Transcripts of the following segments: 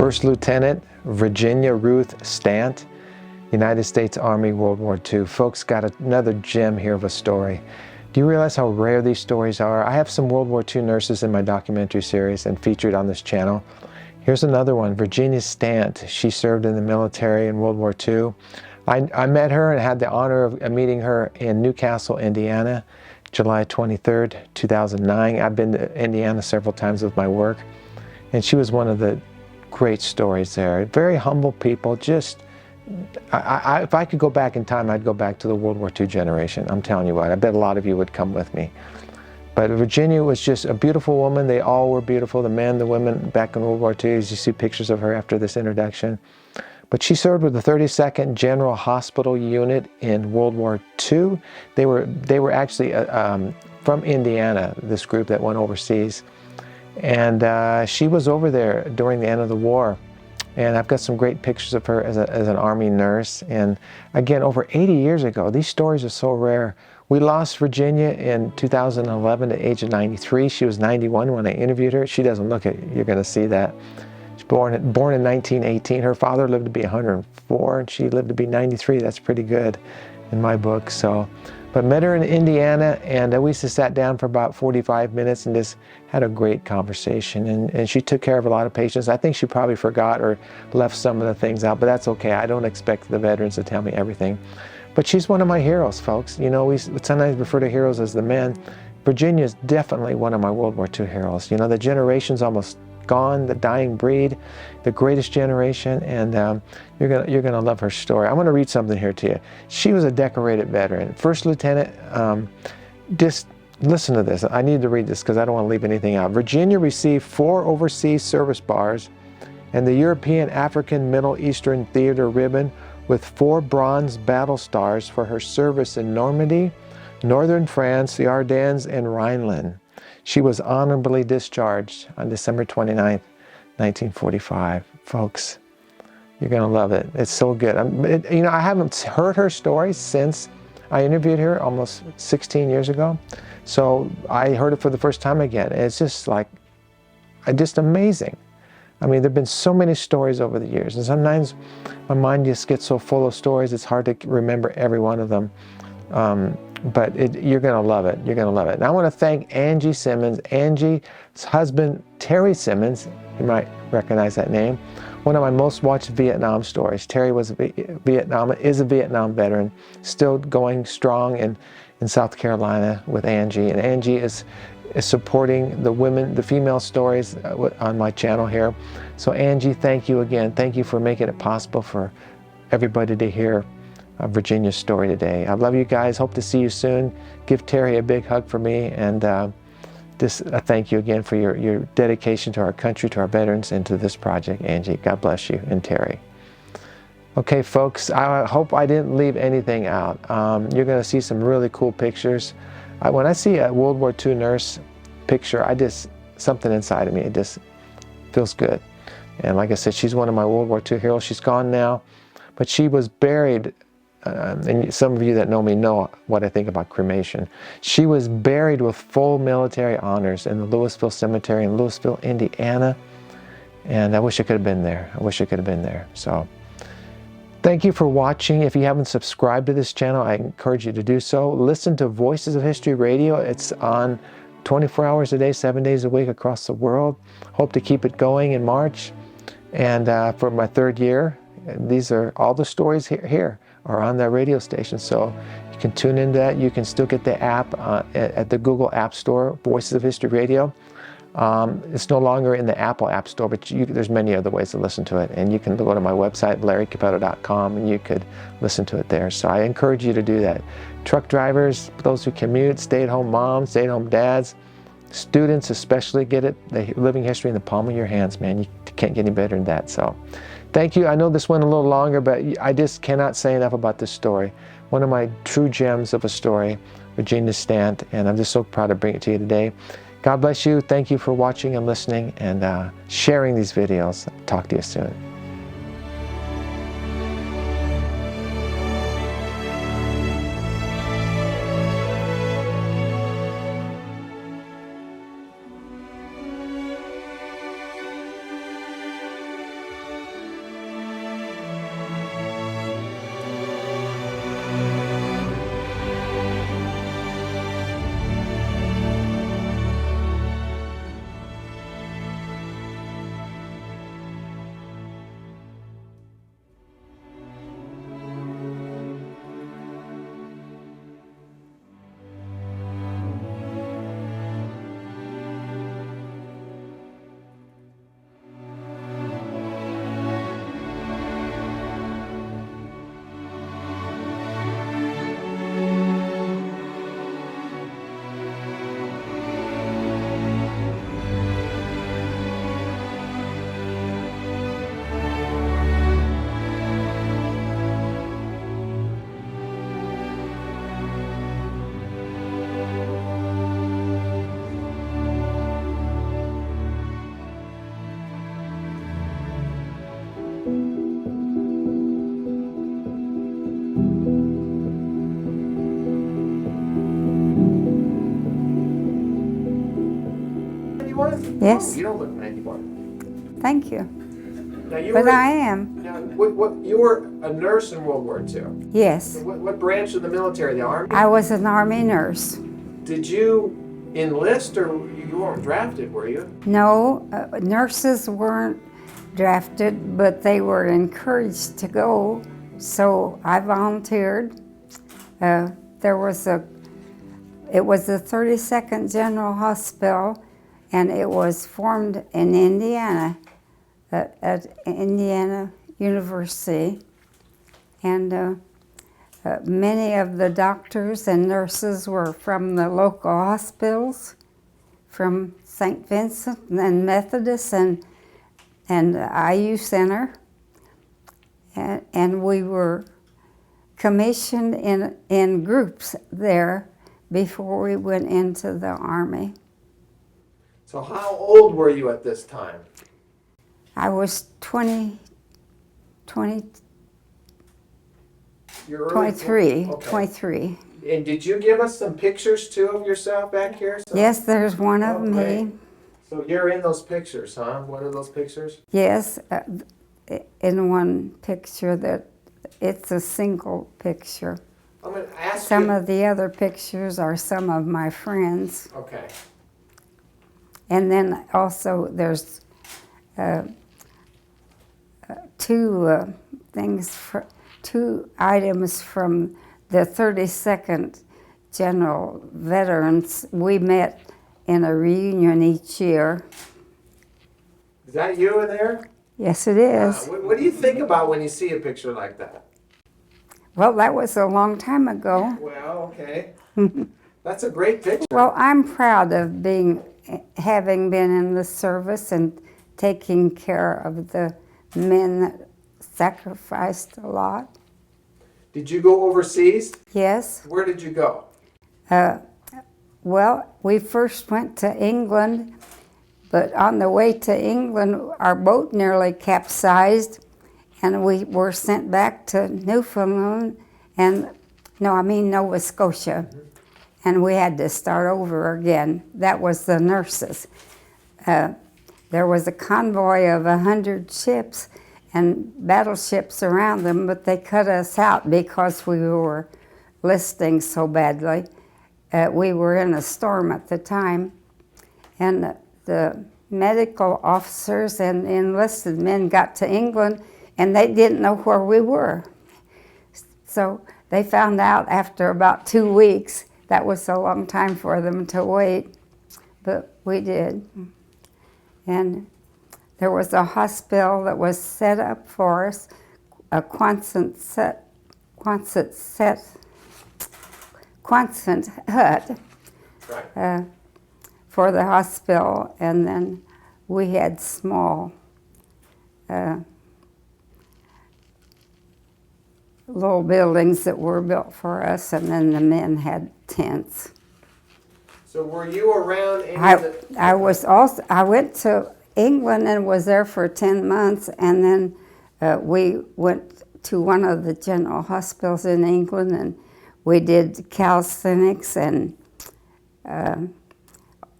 First Lieutenant Virginia Ruth Stant, United States Army, World War II. Folks, got another gem here of a story. Do you realize how rare these stories are? I have some World War II nurses in my documentary series and featured on this channel. Here's another one, Virginia Stant. She served in the military in World War II. I met her and had the honor of meeting her in Newcastle, Indiana, July 23rd, 2009. I've been to Indiana several times with my work, and she was one of the great stories there. Very humble people. Just, if I could go back in time, I'd go back to the World War II generation. I'm telling you what, I bet a lot of you would come with me. But Virginia was just a beautiful woman. They all were beautiful, the men, the women, back in World War II, as you see pictures of her after this introduction. But she served with the 32nd General Hospital Unit in World War II. They were actually from Indiana, this group that went overseas. And she was over there during the end of the war. And I've got some great pictures of her as an Army nurse. And again, over 80 years ago, these stories are so rare. We lost Virginia in 2011 at the age of 93. She was 91 when I interviewed her. She doesn't look it. You're going to see that. She's born in 1918. Her father lived to be 104, and she lived to be 93. That's pretty good in my book. So, but met her in Indiana, and we just sat down for about 45 minutes and just had a great conversation. And she took care of a lot of patients. I think she probably forgot or left some of the things out, but that's okay. I don't expect the veterans to tell me everything. But she's one of my heroes, folks. You know, we sometimes refer to heroes as the men. Virginia is definitely one of my World War II heroes. You know, the generation's almost gone, the dying breed, the greatest generation, and you're gonna love her story. I'm gonna read something here to you. She was a decorated veteran. First Lieutenant, just listen to this. I need to read this because I don't want to leave anything out. Virginia received 4 overseas service bars and the European, African, Middle Eastern Theater ribbon with 4 bronze battle stars for her service in Normandy, northern France, the Ardennes, and Rhineland. She was honorably discharged on December 29th, 1945. Folks, you're going to love it. It's so good. You know, I haven't heard her story since I interviewed her almost 16 years ago. So I heard it for the first time again. It's just like, just amazing. I mean, there have been so many stories over the years, and sometimes my mind just gets so full of stories, it's hard to remember every one of them. But you're going to love it. You're going to love it. And I want to thank Angie Simmons. Angie's husband, Terry Simmons, you might recognize that name, one of my most watched Vietnam stories. Terry is a Vietnam veteran, still going strong in South Carolina with Angie. And Angie is supporting the women, the female stories on my channel here. So Angie, thank you again. Thank you for making it possible for everybody to hear Virginia's story today. I love you guys. Hope to see you soon. Give Terry a big hug for me, and just thank you again for your dedication to our country, to our veterans, and to this project, Angie. God bless you, and Terry. Okay, folks, I hope I didn't leave anything out. You're going to see some really cool pictures. When I see a World War II nurse picture, something inside of me, it just feels good. And like I said, she's one of my World War II heroes. She's gone now, but she was buried. And some of you that know me know what I think about cremation. She was buried with full military honors in the Louisville Cemetery in Louisville, Indiana. And I wish I could have been there. I wish I could have been there. So thank you for watching. If you haven't subscribed to this channel, I encourage you to do so. Listen to Voices of History Radio. It's on 24 hours a day, 7 days a week across the world. Hope to keep it going in March. And for my 3rd year, these are all the stories here are on that radio station, so you can tune into that. You can still get the app at the Google App Store, Voices of History Radio. It's no longer in the Apple App Store, but there's many other ways to listen to it. And you can go to my website, larrycappetto.com, and you could listen to it there. So I encourage you to do that. Truck drivers, those who commute, stay-at-home moms, stay-at-home dads, students especially, get it. The living history in the palm of your hands, man. You can't get any better than that. So thank you. I know this went a little longer, but I just cannot say enough about this story. One of my true gems of a story, Virginia Stant, and I'm just so proud to bring it to you today. God bless you. Thank you for watching and listening and sharing these videos. Talk to you soon. 91? Yes. Oh, you don't look 91. Thank you. Now, But I am. Now, you were a nurse in World War II. Yes. So what branch of the military? The Army? I was an Army nurse. Did you enlist, or you weren't drafted, were you? No, nurses weren't drafted, but they were encouraged to go, so I volunteered. It was the 32nd General Hospital, and it was formed in Indiana, at Indiana University. And many of the doctors and nurses were from the local hospitals, from St. Vincent and Methodist and IU Center. And we were commissioned in groups there before we went into the Army. So how old were you at this time? I was 23, Okay. 23. And did you give us some pictures too of yourself back here? So, Yes, there's one of me. great. So you're in those pictures, huh? What are those pictures? Yes, in one picture that it's a single picture. I'm going to ask Some you. of the other pictures are some of my friends. Okay. And then also there's two items from the 32nd General Veterans. We met in a reunion each year. Is that you in there? Yes, it is. What do you think about when you see a picture like that? Well, that was a long time ago. Well, okay. That's a great picture. Well, I'm proud of having been in the service and taking care of the men that sacrificed a lot. Did you go overseas? Yes. Where did you go? Well, we first went to England, but on the way to England, our boat nearly capsized, and we were sent back to Newfoundland, Nova Scotia, and we had to start over again. That was the nurses. There was a convoy of 100 ships and battleships around them, but they cut us out because we were listing so badly. We were in a storm at the time, and the medical officers and enlisted men got to England, and they didn't know where we were. So they found out after about 2 weeks. That was a long time for them to wait, but we did. And there was a hospital that was set up for us, a Quonset hut Right. for the hospital, and then we had small little buildings that were built for us, and then the men had tents. So were you around any of the... I went to England and was there for 10 months, and then we went to one of the general hospitals in England, and we did calisthenics and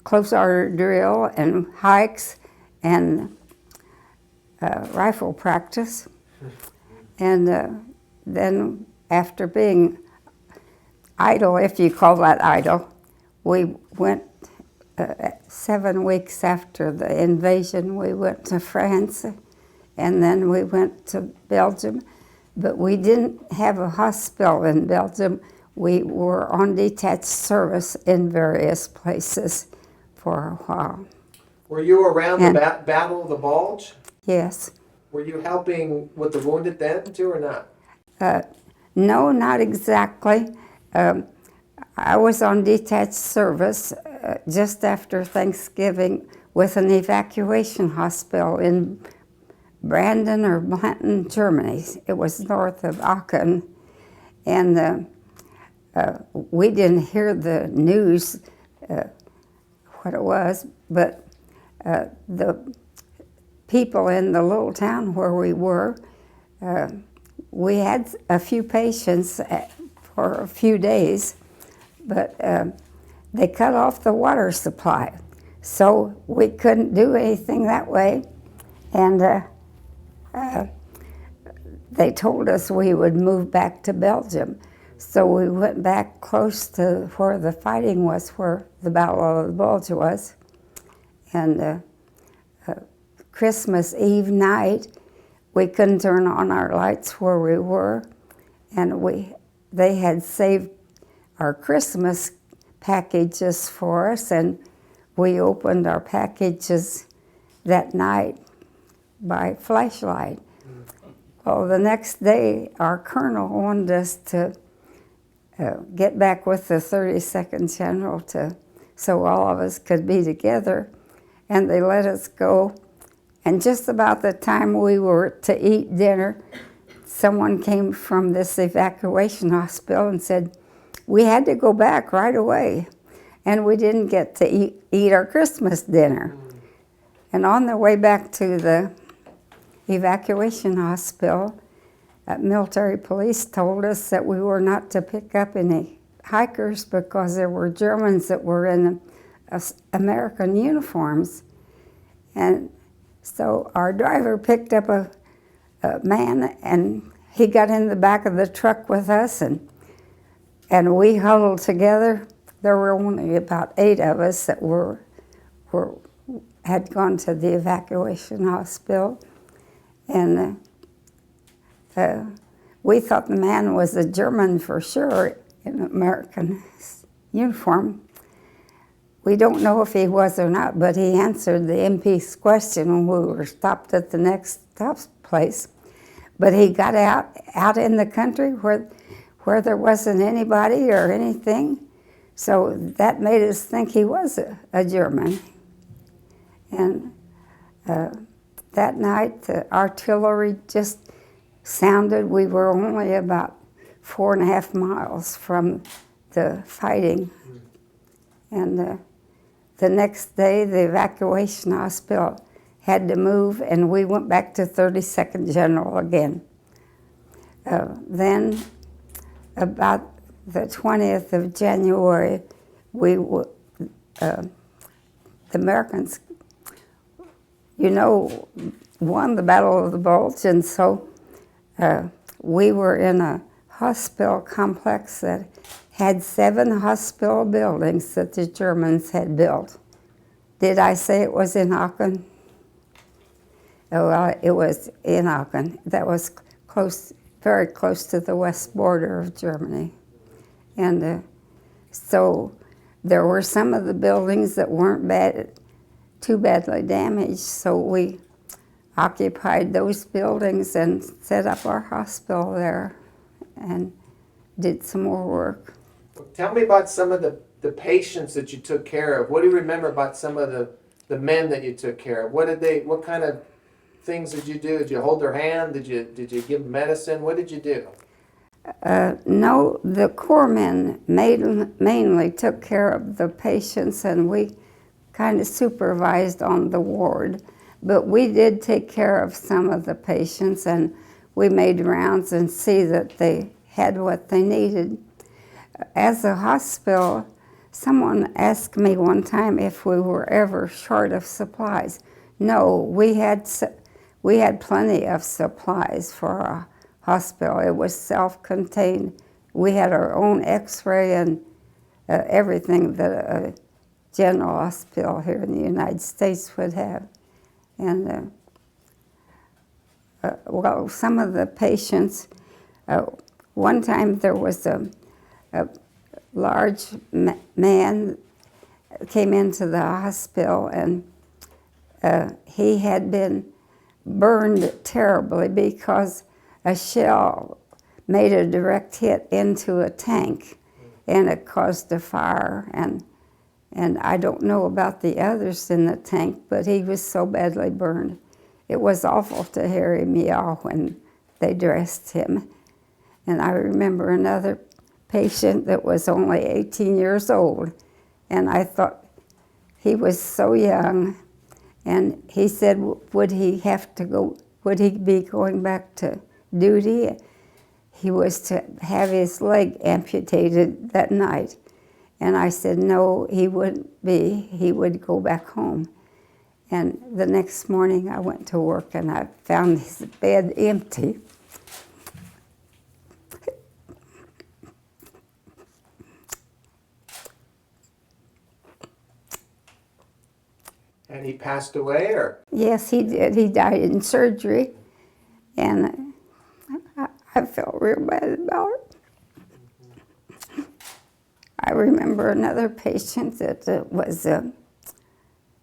close order drill and hikes and rifle practice. And then after being idle, if you call that idle, we went 7 weeks after the invasion, we went to France, and then we went to Belgium. But we didn't have a hospital in Belgium. We were on detached service in various places for a while. Were you around the Battle of the Bulge? Yes. Were you helping with the wounded then too, or not? No, not exactly. I was on detached service just after Thanksgiving with an evacuation hospital in Brandon or Blanton, Germany. It was north of Aachen. And we didn't hear the news, what it was, but the people in the little town where we were, we had a few patients for a few days, but they cut off the water supply. So we couldn't do anything that way. And they told us we would move back to Belgium. So we went back close to where the fighting was, where the Battle of the Bulge was. And Christmas Eve night, we couldn't turn on our lights where we were. And they had saved our Christmas packages for us, and we opened our packages that night by flashlight. Well, the next day, our colonel wanted us to get back with the 32nd General so all of us could be together, and they let us go. And just about the time we were to eat dinner, someone came from this evacuation hospital and said, we had to go back right away, and we didn't get to eat our Christmas dinner. And on the way back to the evacuation hospital, military police told us that we were not to pick up any hikers because there were Germans that were in American uniforms. And so our driver picked up a man, and he got in the back of the truck with us, and we huddled together. There were only about 8 of us that had gone to the evacuation hospital. And we thought the man was a German for sure in an American uniform. We don't know if he was or not, but he answered the MP's question when we were stopped at the next stop place. But he got out in the country where there wasn't anybody or anything. So that made us think he was a German. And that night, the artillery just sounded. We were only about 4.5 miles from the fighting. And the next day, the evacuation hospital had to move, and we went back to 32nd General again. Then, about the 20th of January, the Americans, won the Battle of the Bulge, and so we were in a hospital complex that had 7 hospital buildings that the Germans had built. Did I say it was in Aachen? Oh, well, it was in Aachen. That was very close to the west border of Germany. And so there were some of the buildings that weren't too badly damaged, so we occupied those buildings and set up our hospital there and did some more work. Well, tell me about some of the patients that you took care of. What do you remember about some of the men that you took care of? What kind of things did you do? Did you hold their hand? Did you give them medicine? What did you do? No, the corpsmen mainly took care of the patients, and we kind of supervised on the ward. But we did take care of some of the patients, and we made rounds and see that they had what they needed. As a hospital, someone asked me one time if we were ever short of supplies. No, we had plenty of supplies for our hospital. It was self-contained. We had our own X-ray and everything that a general hospital here in the United States would have. And well, some of the patients, one time there was a large man came into the hospital, and he had been burned terribly because a shell made a direct hit into a tank, and it caused a fire. And I don't know about the others in the tank, but he was so badly burned. It was awful to hear him yell when they dressed him. And I remember another patient that was only 18 years old, and I thought he was so young. And he said, would he be going back to duty? He was to have his leg amputated that night. And I said, no, he wouldn't be. He would go back home. And the next morning I went to work and I found his bed empty. And he passed away, or? Yes, he did. He died in surgery. And I felt real bad about it. I remember another patient that was,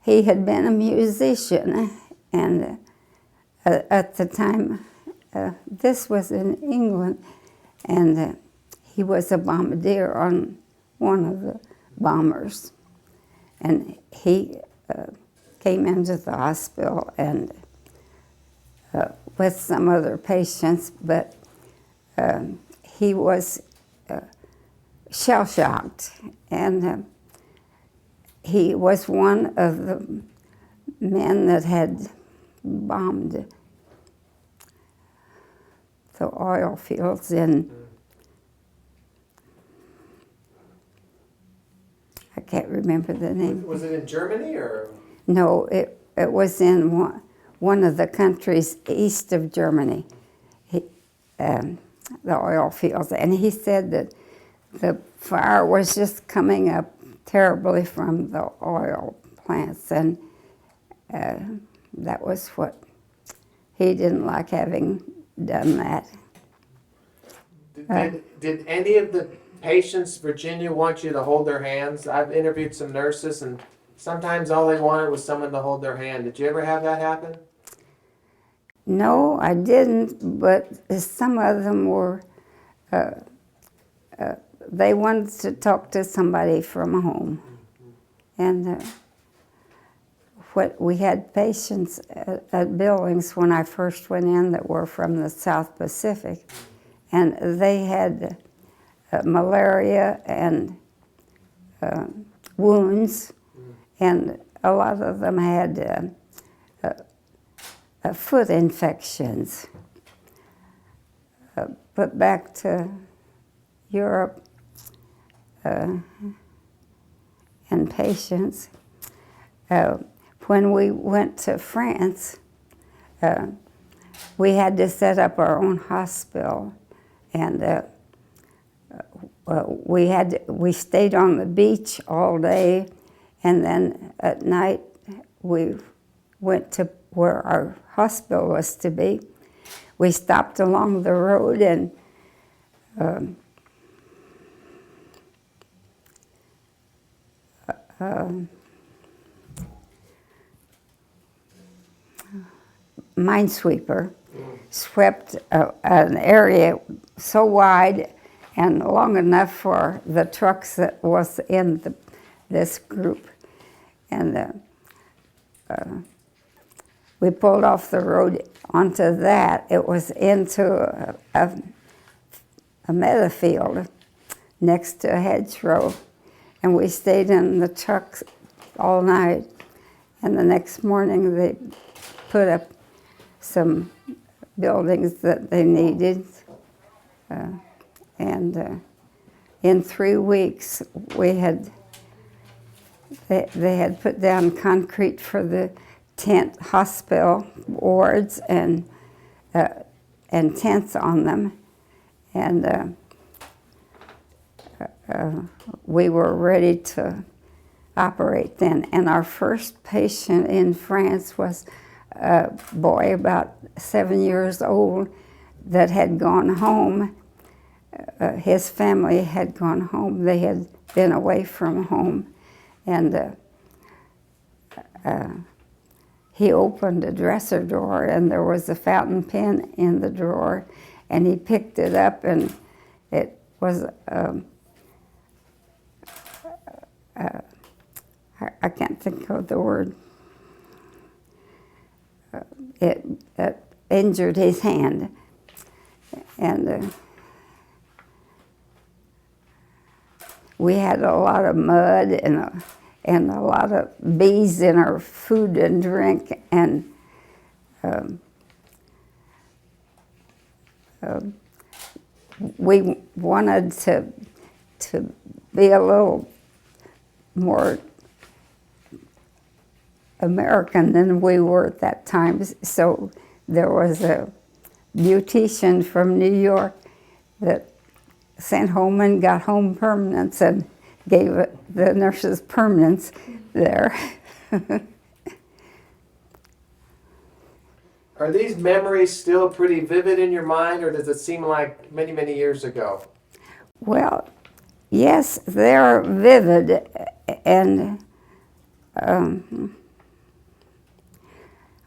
he had been a musician, and at the time, this was in England, and he was a bombardier on one of the bombers. And he came into the hospital and with some other patients, but he was shell-shocked, and he was one of the men that had bombed the oil fields in, I can't remember the name. Was it in Germany, or? No, it was in one of the countries east of Germany, the oil fields. And he said that the fire was just coming up terribly from the oil plants, and that was what he didn't like, having done that. Did any of the patients, Virginia, want you to hold their hands? I've interviewed some nurses, and sometimes all they wanted was someone to hold their hand. Did you ever have that happen? No, I didn't, but some of them were, they wanted to talk to somebody from home. And we had patients at Billings when I first went in that were from the South Pacific, and they had malaria and wounds, and a lot of them had foot infections. But back to Europe and patients, when we went to France, we had to set up our own hospital, and we stayed on the beach all day, and then at night we went to where our hospital was to be. We stopped along the road, and minesweeper swept an area so wide and long enough for the trucks that was in this group. And we pulled off the road onto that. It was into a meadow field next to a hedgerow. And we stayed in the trucks all night. And the next morning they put up some buildings that they needed. In 3 weeks, they had put down concrete for the tent hospital wards and tents on them. And we were ready to operate then. And our first patient in France was a boy about 7 years old that had gone home. His family had gone home. They had been away from home. And he opened a dresser drawer, and there was a fountain pen in the drawer. And he picked it up, and it was I can't think of the word. It injured his hand, and we had a lot of mud and a lot of bees in our food and drink, and we wanted to be a little more American than we were at that time. So there was a beautician from New York that sent home and got home permanents and gave the nurses permanents there. Are these memories still pretty vivid in your mind, or does it seem like many, many years ago? Well, yes, they're vivid, and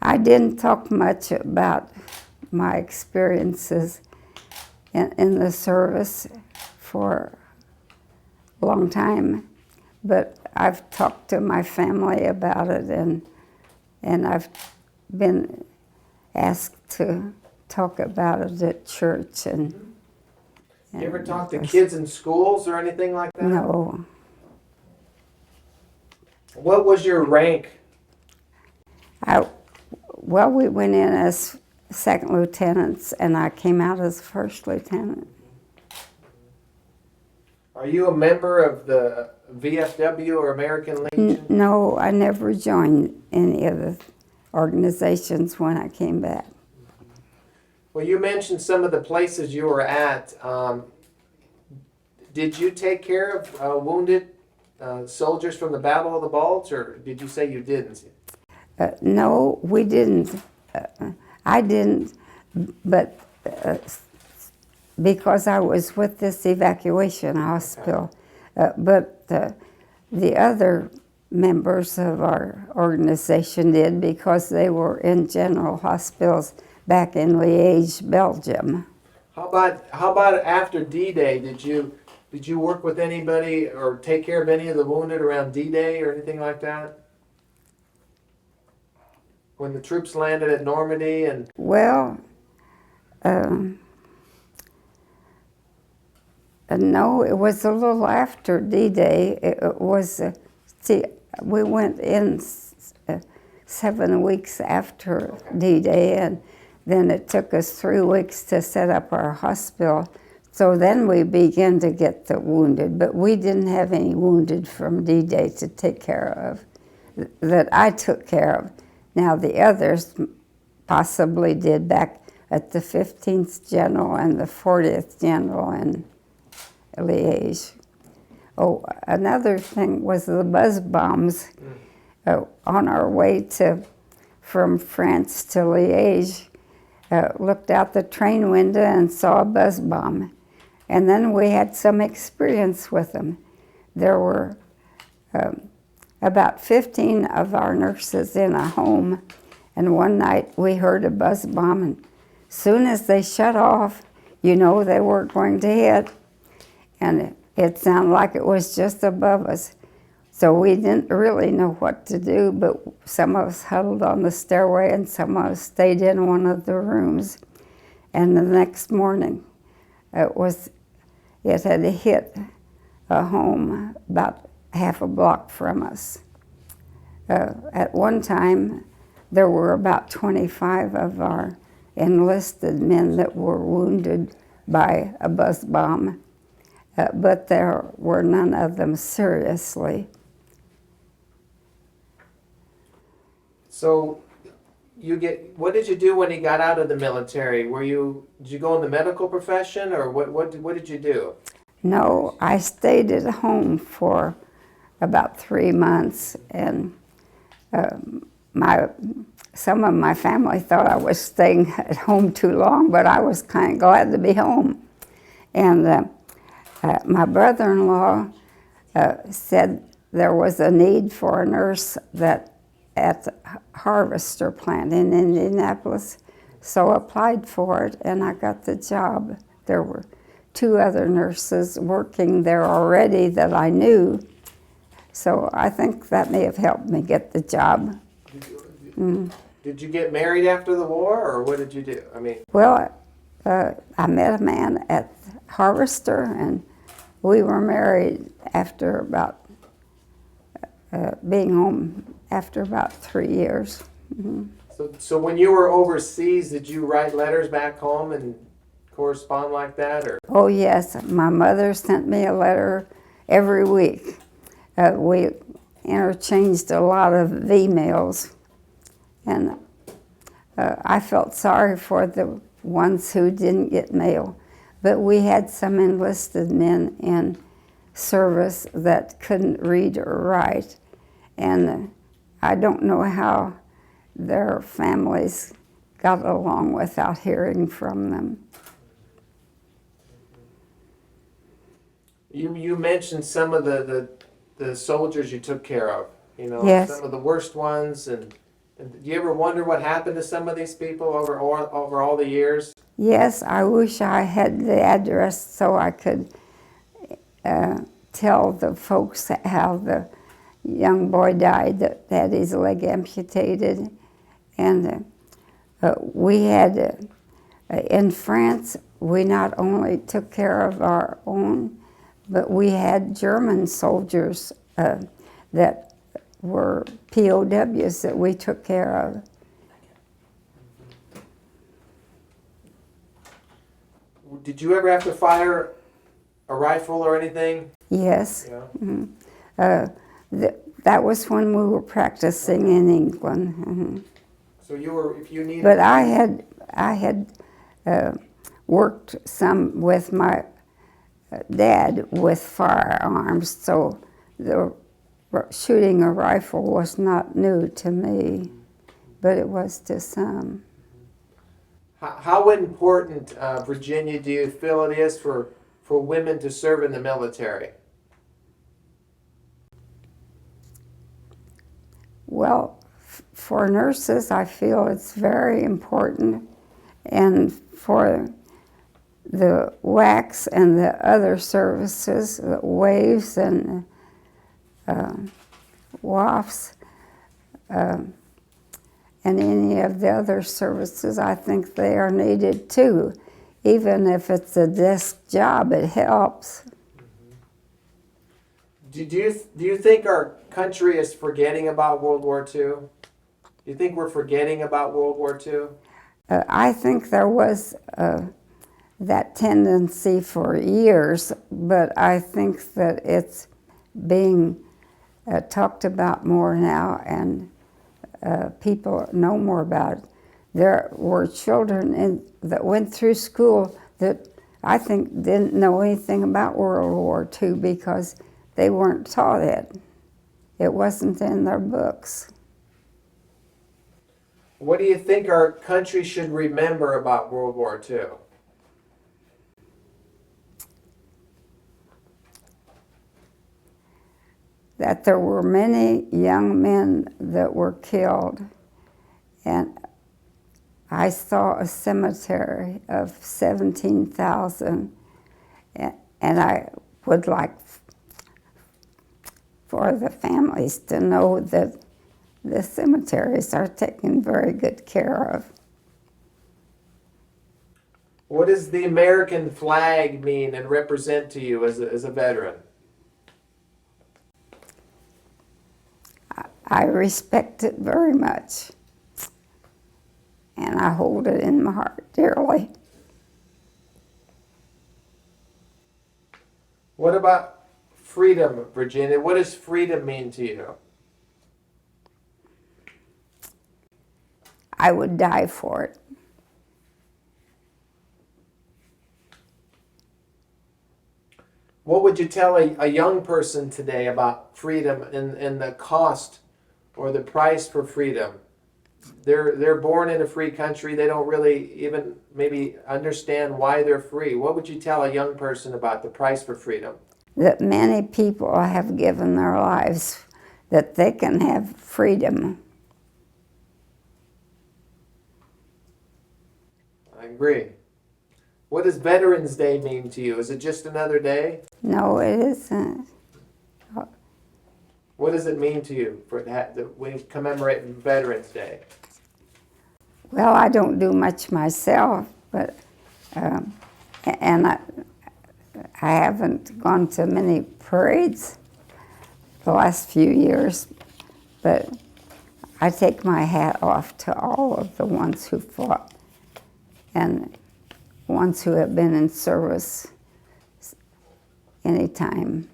I didn't talk much about my experiences in the service for a long time, but I've talked to my family about it, and I've been asked to talk about it at church. And You ever talk to kids in schools or anything like that? No. What was your rank? Well, we went in as second lieutenants, and I came out as first lieutenant. Are you a member of the VFW or American Legion? No, I never joined any of the organizations when I came back. Well, you mentioned some of the places you were at. Did you take care of wounded soldiers from the Battle of the Bulge, or did you say you didn't? No, we didn't. I didn't, but because I was with this evacuation hospital. But the other members of our organization did, because they were in general hospitals back in Liège, Belgium. How about after D-Day? Did you work with anybody or take care of any of the wounded around D-Day or anything like that? When the troops landed at Normandy and... Well, no, it was a little after D-Day. It was, we went in 7 weeks after D-Day, and then it took us 3 weeks to set up our hospital. So then we began to get the wounded, but we didn't have any wounded from D-Day to take care of, that I took care of. Now the others possibly did back at the 15th General and the 40th General in Liège. Oh, another thing was the buzz bombs. On our way from France to Liège, looked out the train window and saw a buzz bomb. And then we had some experience with them. There were about 15 of our nurses in a home, and one night we heard a buzz bomb, and soon as they shut off, you know they weren't going to hit, and it sounded like it was just above us. So we didn't really know what to do, but some of us huddled on the stairway and some of us stayed in one of the rooms. And the next morning, it had hit a home about half a block from us. At one time, there were about 25 of our enlisted men that were wounded by a buzz bomb, but there were none of them seriously. So, what did you do when you got out of the military? Did you go in the medical profession, or what did you do? No, I stayed at home for about 3 months, and some of my family thought I was staying at home too long, but I was kind of glad to be home. And my brother-in-law said there was a need for a nurse at the Harvester plant in Indianapolis, so I applied for it, and I got the job. There were 2 other nurses working there already that I knew, so I think that may have helped me get the job. Did you get married after the war, or what did you do? Well, I met a man at Harvester, and we were married after about being home after about 3 years. So when you were overseas, did you write letters back home and correspond like that, or? Oh yes, my mother sent me a letter every week. We interchanged a lot of emails, and I felt sorry for the ones who didn't get mail. But we had some enlisted men in service that couldn't read or write, and I don't know how their families got along without hearing from them. You mentioned some of the soldiers you took care of, you know, Yes. some of the worst ones, and do you ever wonder what happened to some of these people over all the years? Yes, I wish I had the address so I could tell the folks how the young boy died that had his leg amputated. And we had, in France, we not only took care of our own, but we had German soldiers that were POWs that we took care of. Did you ever have to fire a rifle or anything? Yes. Yeah. Mm-hmm. That was when we were practicing in England. Mm-hmm. So you were, if you needed. But I had worked some with my dad with firearms, so the shooting a rifle was not new to me, but it was to some. How important, Virginia, do you feel it is for women to serve in the military? Well, for nurses, I feel it's very important, and for the WWII and the other services, the WAVES and WAFs, and any of the other services, I think they are needed too. Even if it's a desk job, it helps. Do you think our country is forgetting about World War II? Do you think we're forgetting about World War II? I think there was that tendency for years, but I think that it's being talked about more now, and people know more about it. There were children that went through school that I think didn't know anything about World War II because they weren't taught it. It wasn't in their books. What do you think our country should remember about World War II? That there were many young men that were killed, and I saw a cemetery of 17,000, and I would like for the families to know that the cemeteries are taken very good care of. What does the American flag mean and represent to you as a veteran? I respect it very much, and I hold it in my heart dearly. What about freedom, Virginia? What does freedom mean to you? I would die for it. What would you tell a young person today about freedom and the cost or the price for freedom? They're born in a free country. They don't really even maybe understand why they're free. What would you tell a young person about the price for freedom? That many people have given their lives that they can have freedom. I agree. What does Veterans Day mean to you? Is it just another day? No, it isn't. What does it mean to you that we commemorate Veterans Day? Well, I don't do much myself, but and I haven't gone to many parades the last few years, but I take my hat off to all of the ones who fought and ones who have been in service anytime.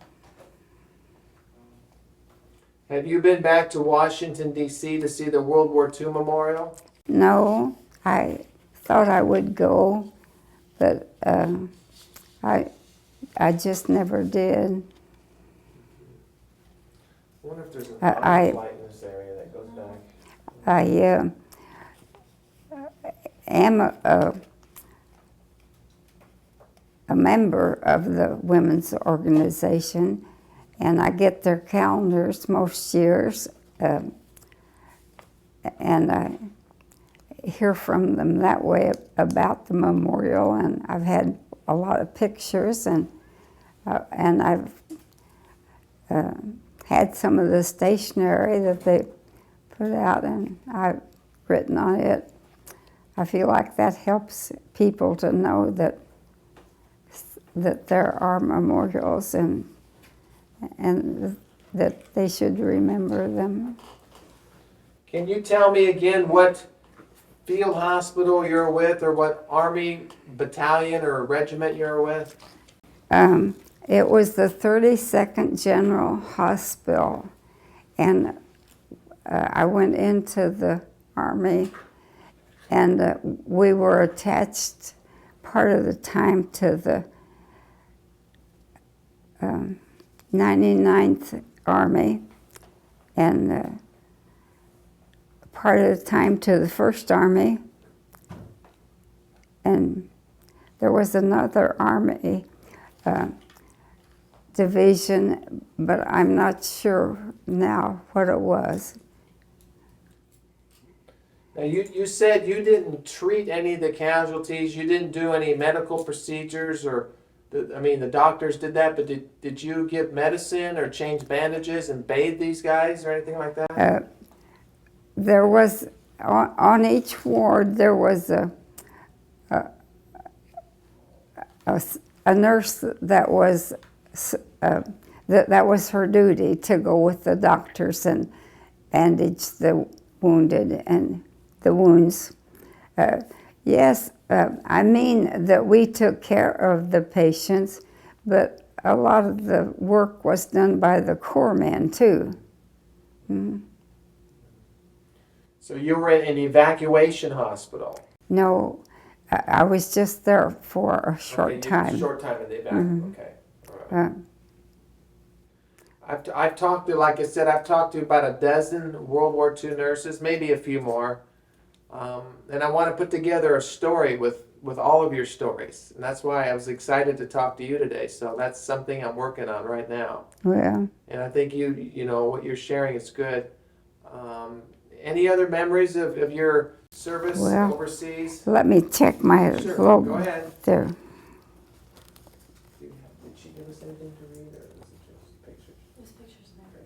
Have you been back to Washington, D.C. to see the World War II Memorial? No, I thought I would go, but I just never did. I wonder if there's an I- army flight in this area that goes back. I am a member of the women's organization, and I get their calendars most years, and I hear from them that way about the memorial, and I've had a lot of pictures, and I've had some of the stationery that they put out, and I've written on it. I feel like that helps people to know that there are memorials and that they should remember them. Can you tell me again what field hospital you're with, or what Army battalion or regiment you're with? It was the 32nd General Hospital, and I went into the Army, and we were attached part of the time to the 99th Army, and part of the time to the 1st Army, and there was another Army division, but I'm not sure now what it was. Now you said you didn't treat any of the casualties, you didn't do any medical procedures, or the doctors did that, but did you give medicine or change bandages and bathe these guys or anything like that? There was, on each ward, there was a nurse that was that was her duty to go with the doctors and bandage the wounded and the wounds. Yes, I mean that we took care of the patients, but a lot of the work was done by the corpsmen too. Mm-hmm. So you were in an evacuation hospital? No, I was just there for a short time. Short time in the evacuation. Mm-hmm. Okay. All right. I've talked to, like I said, I've talked to about a dozen World War II nurses, maybe a few more, and I want to put together a story with all of your stories, and that's why I was excited to talk to you today. So that's something I'm working on right now. Well, and I think you know what you're sharing is good. Any other memories of your service overseas? Let me check my Sure, globe. go ahead. There. Did she give us anything to read, or was it just pictures? There's pictures in there.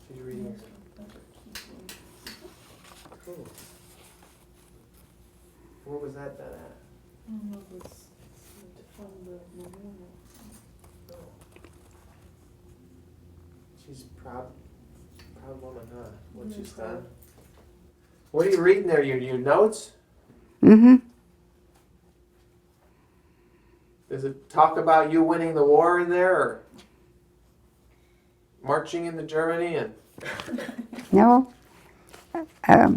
She's reading. Cool. Where was that done at? It was from the memorial. She's proud woman, huh? What she's done. What are you reading there? Your notes? Mm-hmm. Does it talk about you winning the war in there, or marching into Germany? And No.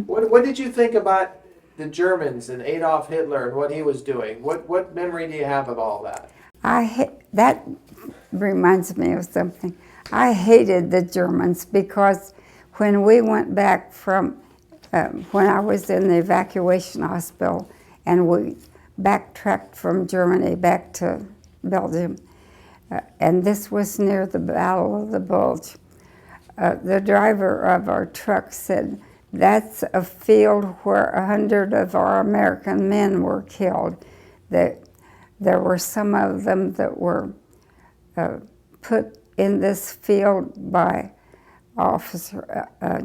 what did you think about the Germans and Adolf Hitler and what he was doing? What memory do you have of all that? That reminds me of something. I hated the Germans because when we went back from, when I was in the evacuation hospital and we backtracked from Germany back to Belgium, and this was near the Battle of the Bulge, the driver of our truck said, "That's a field where 100 of our American men were killed." There were some of them that were put in this field by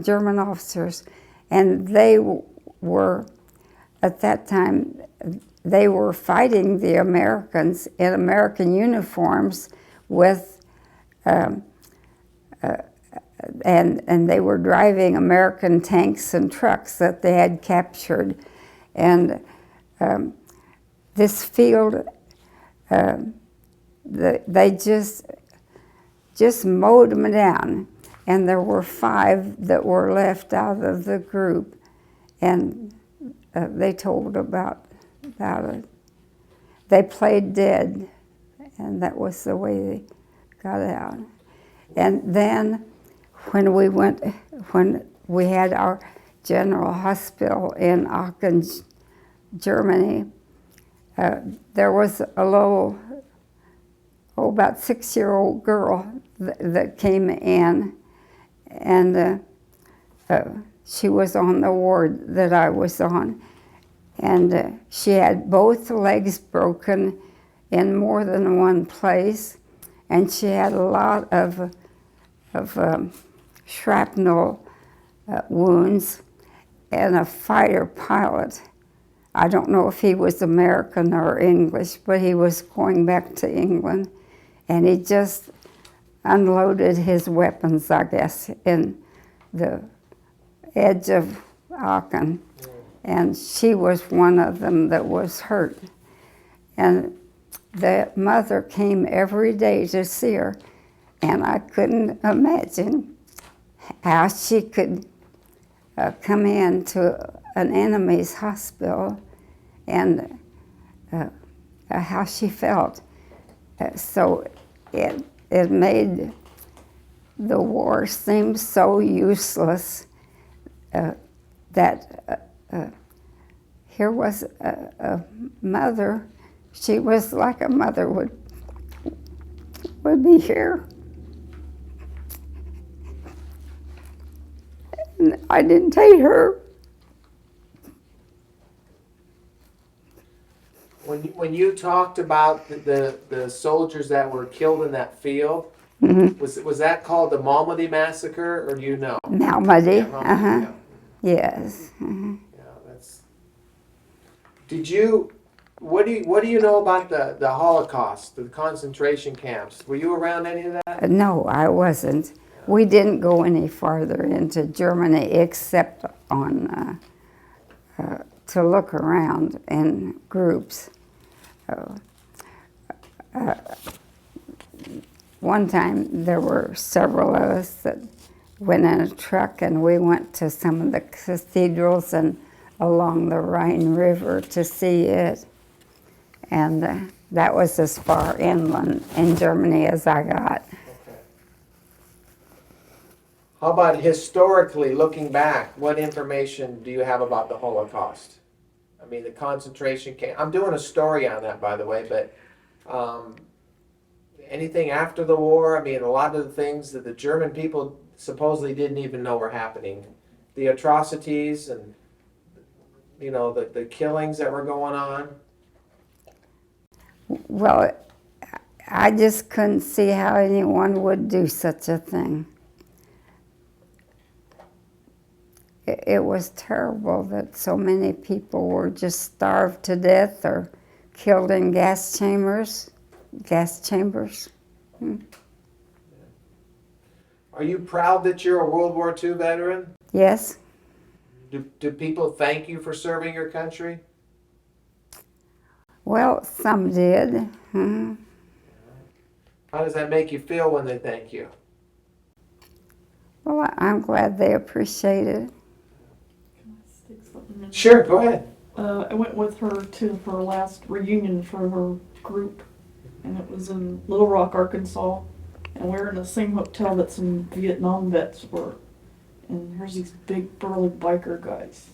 German officers, and they were, at that time, they were fighting the Americans in American uniforms with, and they were driving American tanks and trucks that they had captured. And this field, they just mowed them down. and there were 5 that were left out of the group, and they told about it. They played dead, and that was the way they got out. And then when we had our general hospital in Aachen, Germany, there was a little, about 6-year-old girl that came in, and she was on the ward that I was on, and she had both legs broken in more than one place, and she had a lot of shrapnel wounds, and a fighter pilot. I don't know if he was American or English, but he was going back to England, and he just unloaded his weapons, I guess, in the edge of Aachen. And she was one of them that was hurt. And the mother came every day to see her, and I couldn't imagine how she could come into an enemy's hospital and how she felt. So it made the war seem so useless that here was a mother. She was like a mother would be here. And I didn't take her. When you talked about the soldiers that were killed in that field, was that called the Malmedy massacre, or do you know? Malmedy, Yeah. yes. Yeah, that's. Did you? What do you know about the Holocaust, the concentration camps? Were you around any of that? No, I wasn't. We didn't go any farther into Germany except on to look around in groups. One time there were several of us that went in a truck, and we went to some of the cathedrals and along the Rhine River to see it. And that was as far inland in Germany as I got. Okay. How about historically, looking back, what information do you have about the Holocaust? I mean, the concentration camp. I'm doing a story on that, by the way, but anything after the war? I mean, a lot of the things that the German people supposedly didn't even know were happening. The atrocities and, you know, the killings that were going on. Well, I just couldn't see how anyone would do such a thing. It was terrible that so many people were just starved to death or killed in gas chambers. Are you proud that you're a World War II veteran? Yes. Do people thank you for serving your country? Well, some did. How does that make you feel when they thank you? Well, I'm glad they appreciate it. Can I stick something in? Sure, go ahead. I went with her to her last reunion for her group, and it was in Little Rock, Arkansas, and we were in the same hotel that some Vietnam vets were. And here's these big burly biker guys,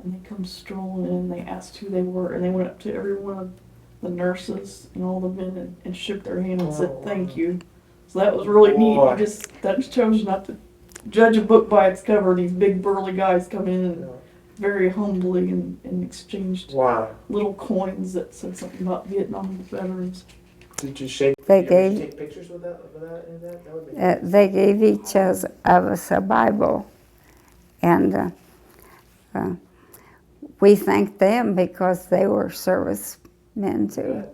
and they come strolling in. They asked who they were, and they went up to every one of the nurses and all the men and shook their hand and said thank you. So that was really neat. That just shows you not to judge a book by its cover. These big burly guys come in and very humbly and exchanged little coins that said something about Vietnam veterans. Did you shake? They did you gave. take pictures with that? That would be They gave each of us a Bible, and we thanked them because they were servicemen too.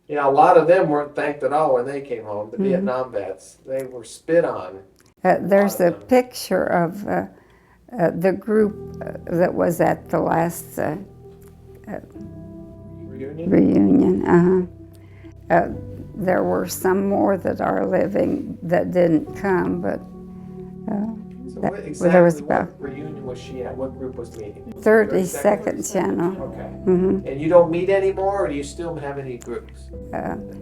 You know, a lot of them weren't thanked at all when they came home. The Vietnam vets, they were spit on. There's a picture of the group that was at the last reunion. There were some more that are living that didn't come, but So That- what well, exactly, there was what about reunion was she at? What group was meeting? 32nd channel. Okay. Hmm. And you don't meet anymore, or do you still have any groups?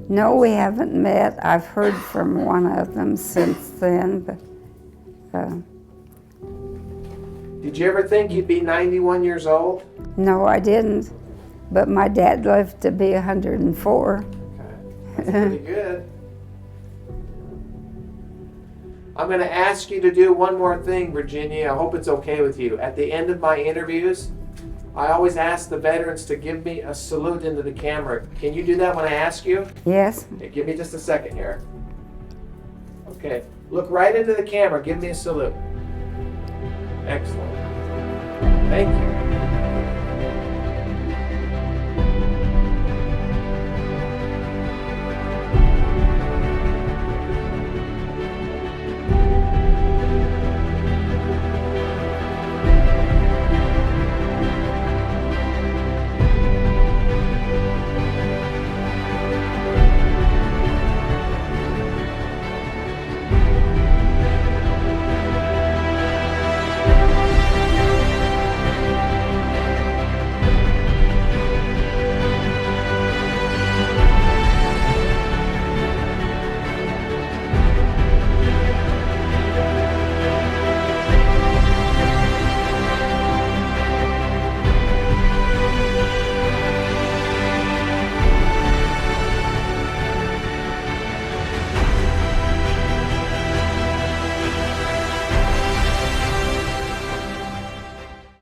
No, we haven't met. I've heard from one of them since then, but Did you ever think you'd be 91 years old? no, I didn't. But my dad lived to be 104. Okay. That's pretty good. I'm going to ask you to do one more thing, Virginia. I hope it's okay with you. At the end of my interviews, I always ask the veterans to give me a salute into the camera. Can you do that when I ask you? Yes. Okay, give me just a second here. Okay, look right into the camera. Give me a salute. Excellent. Thank you.